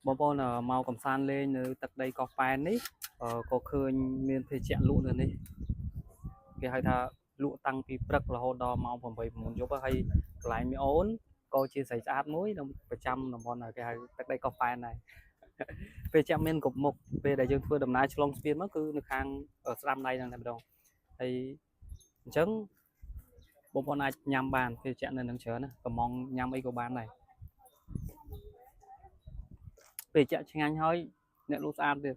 បងប្អូនមកកំសាន្តលេងនៅទឹកដីកោះប៉ែននេះក៏ឃើញមានភេសជ្ជៈលក់នៅនេះគេហៅថាលក់តាំងពីព្រឹករហូតដល់ម៉ោង8 9យប់ហើយកន្លែងមីអូនក៏ជាស្រីស្អាតមួយនៅប្រចាំតំបន់គេហៅទឹកដីកោះប៉ែនដែរភេសជ្ជៈមានគ្រប់មុខពេលដែលយើងធ្វើដំណើរឆ្លងស្ពានមកគឺនៅខាងស្ដាំដៃហ្នឹងតែម្ដងហើយអញ្ចឹងបងប្អូនអាចញ៉ាំបានភេសជ្ជៈនៅនឹងច្រើនណាកំងញ៉ាំអីក៏បានដែរភេសជ្ជៈឆ្ងាញ់ហើយអ្នកលក់ស្អាតទៀត